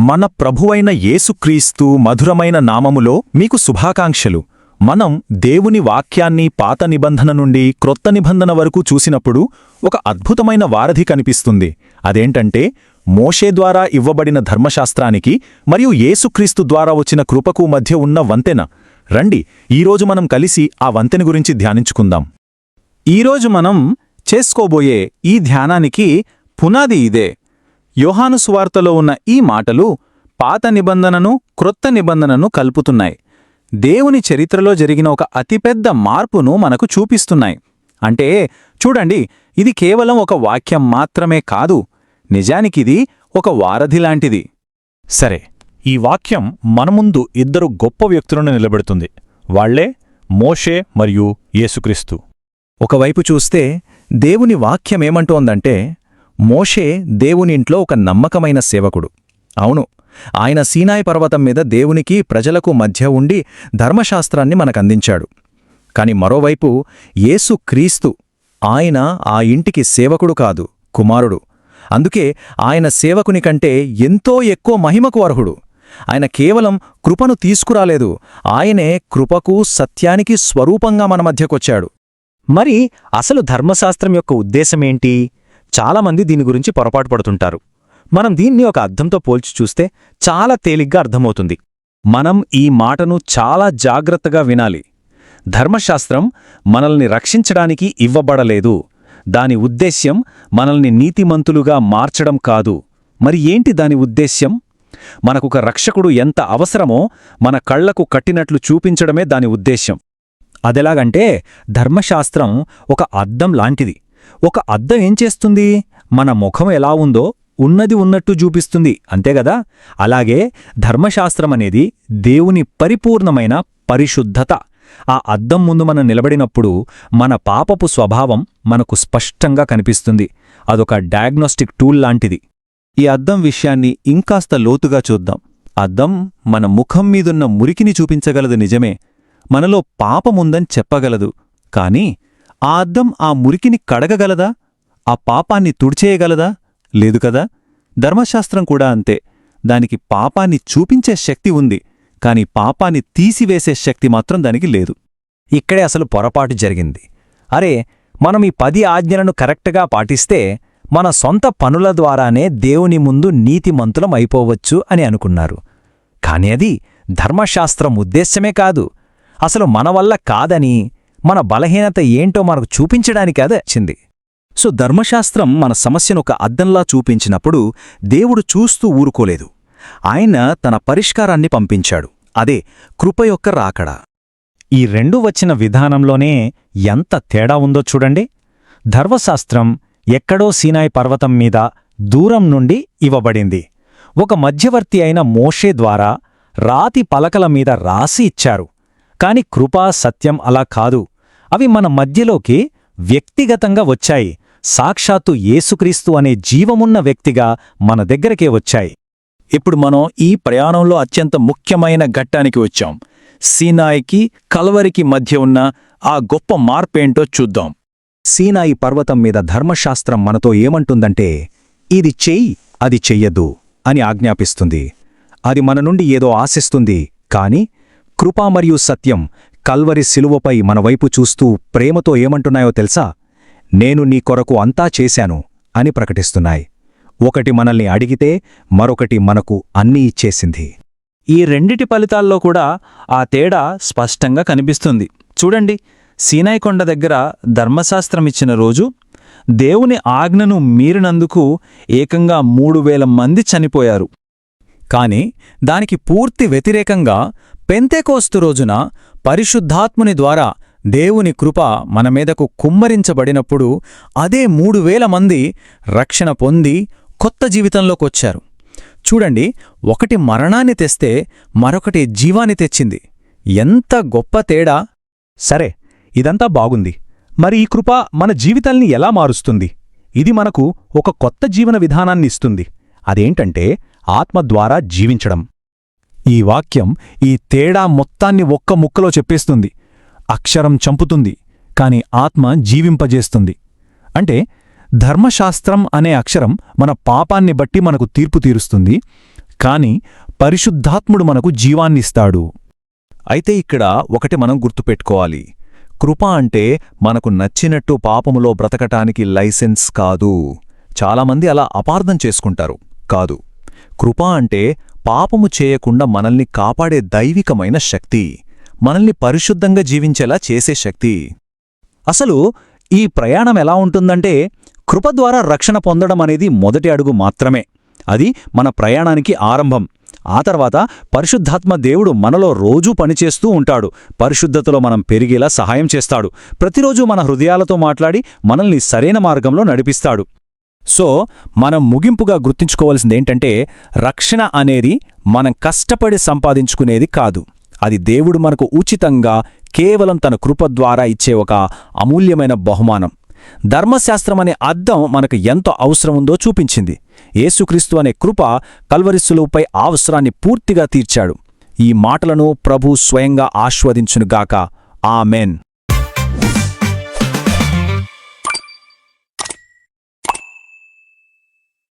మన ప్రభువైన యేసుక్రీస్తు మధురమైన నామములో మీకు శుభాకాంక్షలు. మనం దేవుని వాక్యాన్ని పాత నిబంధన నుండి క్రొత్త నిబంధన వరకు చూసినప్పుడు ఒక అద్భుతమైన వారధి కనిపిస్తుంది. అదేంటంటే మోషే ద్వారా ఇవ్వబడిన ధర్మశాస్త్రానికి మరియు యేసుక్రీస్తు ద్వారా వచ్చిన కృపకు మధ్య ఉన్న వంతెన. రండి, ఈరోజు మనం కలిసి ఆ వంతెన గురించి ధ్యానించుకుందాం. ఈరోజు మనం చేసుకోబోయే ఈ ధ్యానానికి పునాది ఇదే. యోహాను సువార్తలో ఉన్న ఈ మాటలు పాత నిబంధనను క్రొత్త నిబంధనను కలుపుతున్నాయి. దేవుని చరిత్రలో జరిగిన ఒక అతిపెద్ద మార్పును మనకు చూపిస్తున్నాయి. అంటే చూడండి, ఇది కేవలం ఒక వాక్యం మాత్రమే కాదు, నిజానికిది ఒక వారధిలాంటిది. సరే, ఈ వాక్యం మన ముందు ఇద్దరు గొప్ప వ్యక్తులను నిలబెడుతుంది. వాళ్లే మోషే మరియు యేసుక్రీస్తు. ఒకవైపు చూస్తే దేవుని వాక్యమేమంటోందంటే, మోషే దేవునింట్లో ఒక నమ్మకమైన సేవకుడు. అవును, ఆయన సీనాయి పర్వతం మీద దేవునికి ప్రజలకు మధ్య ఉండి ధర్మశాస్త్రాన్ని మనకందించాడు. కాని మరోవైపు యేసు క్రీస్తు, ఆయన ఆ ఇంటికి సేవకుడు కాదు, కుమారుడు. అందుకే ఆయన సేవకుని కంటే ఎంతో ఎక్కువ మహిమకు అర్హుడు. ఆయన కేవలం కృపను తీసుకురాలేదు, ఆయనే కృపకు సత్యానికి స్వరూపంగా మన మధ్యకొచ్చాడు. మరి అసలు ధర్మశాస్త్రం యొక్క ఉద్దేశమేంటి? చాలామంది దీని గురించి పొరపాటు పడుతుంటారు. మనం దీన్ని ఒక అర్థంతో పోల్చి చూస్తే చాలా తేలిగ్గా అర్థమవుతుంది. మనం ఈ మాటను చాలా జాగ్రత్తగా వినాలి. ధర్మశాస్త్రం మనల్ని రక్షించడానికి ఇవ్వబడలేదు. దాని ఉద్దేశ్యం మనల్ని నీతిమంతులుగా మార్చడం కాదు. మరి ఏంటి దాని ఉద్దేశ్యం? మనకొక రక్షకుడు ఎంత అవసరమో మన కళ్లకు కట్టినట్లు చూపించడమే దాని ఉద్దేశ్యం. అదెలాగంటే, ధర్మశాస్త్రం ఒక అద్దం లాంటిది. ఒక అద్దం ఏం చేస్తుంది? మన ముఖం ఎలా ఉందో ఉన్నది ఉన్నట్టు చూపిస్తుంది, అంతేగదా? అలాగే ధర్మశాస్త్రమనేది దేవుని పరిపూర్ణమైన పరిశుద్ధత. ఆ అద్దం ముందు మనం నిలబడినప్పుడు మన పాపపు స్వభావం మనకు స్పష్టంగా కనిపిస్తుంది. అదొక డయాగ్నోస్టిక్ టూల్ లాంటిది. ఈ అద్దం విషయాన్ని ఇంకాస్త లోతుగా చూద్దాం. అద్దం మన ముఖం మీదున్న మురికిని చూపించగలదు, నిజమే. మనలో పాపముందని చెప్పగలదు. కాని ఆ అద్దం ఆ మురికిని కడగగలదా? ఆ పాపాన్ని తుడిచేయగలదా? లేదు కదా. ధర్మశాస్త్రం కూడా అంతే. దానికి పాపాన్ని చూపించే శక్తి ఉంది, కాని పాపాన్ని తీసివేసే శక్తి మాత్రం దానికి లేదు. ఇక్కడే అసలు పొరపాటు జరిగింది. అరే, మనం ఈ 10 ఆజ్ఞలను కరెక్ట్గా పాటిస్తే మన సొంత పనుల ద్వారానే దేవుని ముందు నీతిమంతులం అయిపోవచ్చు అని అనుకున్నారు. కాని అది ధర్మశాస్త్రం ఉద్దేశ్యమే కాదు. అసలు మన వల్ల కాదని, మన బలహీనత ఏంటో మనకు చూపించడానికి అదే వచ్చింది. సో ధర్మశాస్త్రం మన సమస్యను ఒక అద్దంలా చూపించినప్పుడు దేవుడు చూస్తూ ఊరుకోలేదు. ఆయన తన పరిష్కారాన్ని పంపించాడు. అదే కృప యొక్క రాకడ. ఈ రెండు వచ్చిన విధానంలోనే ఎంత తేడా ఉందో చూడండి. ధర్మశాస్త్రం ఎక్కడో సీనాయి పర్వతం మీద దూరం నుండి ఇవ్వబడింది. ఒక మధ్యవర్తి అయిన మోషే ద్వారా రాతి పలకల మీద రాసి ఇచ్చారు. కాని కృపా సత్యం అలా కాదు. అవి మన మధ్యలోకి వ్యక్తిగతంగా వచ్చాయి. సాక్షాత్తు యేసుక్రీస్తు అనే జీవమున్న వ్యక్తిగా మన దగ్గరకే వచ్చాయి. ఇప్పుడు మనం ఈ ప్రయాణంలో అత్యంత ముఖ్యమైన ఘట్టానికి వచ్చాం. సీనాయికి కల్వరికి మధ్య ఉన్న ఆ గొప్ప మార్పేంటో చూద్దాం. సీనాయి పర్వతం మీద ధర్మశాస్త్రం మనతో ఏమంటుందంటే, ఇది చెయ్యి, అది చెయ్యద్దు అని ఆజ్ఞాపిస్తుంది. అది మన నుండి ఏదో ఆశిస్తుంది. కాని కృపా మరియు సత్యం కల్వరి శిలువపై మనవైపు చూస్తూ ప్రేమతో ఏమంటున్నాయో తెలుసా? నేను నీ కొరకు అంతా చేశాను అని ప్రకటిస్తున్నాయి. ఒకటి మనల్ని అడిగితే మరొకటి మనకు అన్నీ ఇచ్చేసింది. ఈ రెండిటి ఫలితాల్లో కూడా ఆ తేడా స్పష్టంగా కనిపిస్తుంది. చూడండి, సీనాయి కొండ దగ్గర ధర్మశాస్త్రమిచ్చిన రోజు దేవుని ఆజ్ఞను మీరినందుకు ఏకంగా 3000 మంది చనిపోయారు. కాని దానికి పూర్తి వ్యతిరేకంగా పెంతెకోస్తు రోజున పరిశుద్ధాత్ముని ద్వారా దేవుని కృప మన మీదకు కుమ్మరించబడినప్పుడు అదే 3000 మంది రక్షణ పొంది కొత్త జీవితంలోకొచ్చారు. చూడండి, ఒకటి మరణాన్ని తెస్తే మరొకటి జీవాన్ని తెచ్చింది. ఎంత గొప్ప తేడా! సరే, ఇదంతా బాగుంది. మరి ఈ కృప మన జీవితాల్ని ఎలా మారుస్తుంది? ఇది మనకు ఒక కొత్త జీవన విధానాన్నిస్తుంది. అదేంటంటే ఆత్మ ద్వారా జీవించడం. ఈ వాక్యం ఈ తేడా మొత్తాన్ని ఒక్క ముక్కలో చెప్పేస్తుంది. అక్షరం చంపుతుంది, కాని ఆత్మ జీవింపజేస్తుంది. అంటే ధర్మశాస్త్రం అనే అక్షరం మన పాపాన్ని బట్టి మనకు తీర్పు తీరుస్తుంది. కాని పరిశుద్ధాత్ముడు మనకు జీవాన్నిస్తాడు. అయితే ఇక్కడ ఒకటి మనం గుర్తుపెట్టుకోవాలి. కృప అంటే మనకు నచ్చినట్టు పాపములో బ్రతకటానికి లైసెన్స్ కాదు. చాలామంది అలా అపార్థం చేసుకుంటారు. కాదు, కృప అంటే పాపము చేయకుండా మనల్ని కాపాడే దైవికమైన శక్తి, మనల్ని పరిశుద్ధంగా జీవించేలా చేసే శక్తి. అసలు ఈ ప్రయాణం ఎలా ఉంటుందంటే, కృప ద్వారా రక్షణ పొందడం అనేది మొదటి అడుగు మాత్రమే. అది మన ప్రయాణానికి ఆరంభం. ఆ తర్వాత పరిశుద్ధాత్మ దేవుడు మనలో రోజూ పనిచేస్తూ ఉంటాడు. పరిశుద్ధతలో మనం పెరిగేలా సహాయం చేస్తాడు. ప్రతిరోజూ మన హృదయాలతో మాట్లాడి మనల్ని సరైన మార్గంలో నడిపిస్తాడు. సో మనం ముగింపుగా గుర్తుంచుకోవాల్సిందేంటంటే, రక్షణ అనేది మనం కష్టపడి సంపాదించుకునేది కాదు. అది దేవుడు మనకు ఉచితంగా కేవలం తన కృప ద్వారా ఇచ్చే ఒక అమూల్యమైన బహుమానం. ధర్మశాస్త్రమనే అద్దం మనకు ఎంత అవసరముందో చూపించింది. యేసుక్రీస్తు అనే కృప కల్వరి శిలువపై ఆ అవసరాన్ని పూర్తిగా తీర్చాడు. ఈ మాటలను ప్రభు స్వయంగా ఆస్వాదించునుగాక. ఆమెన్.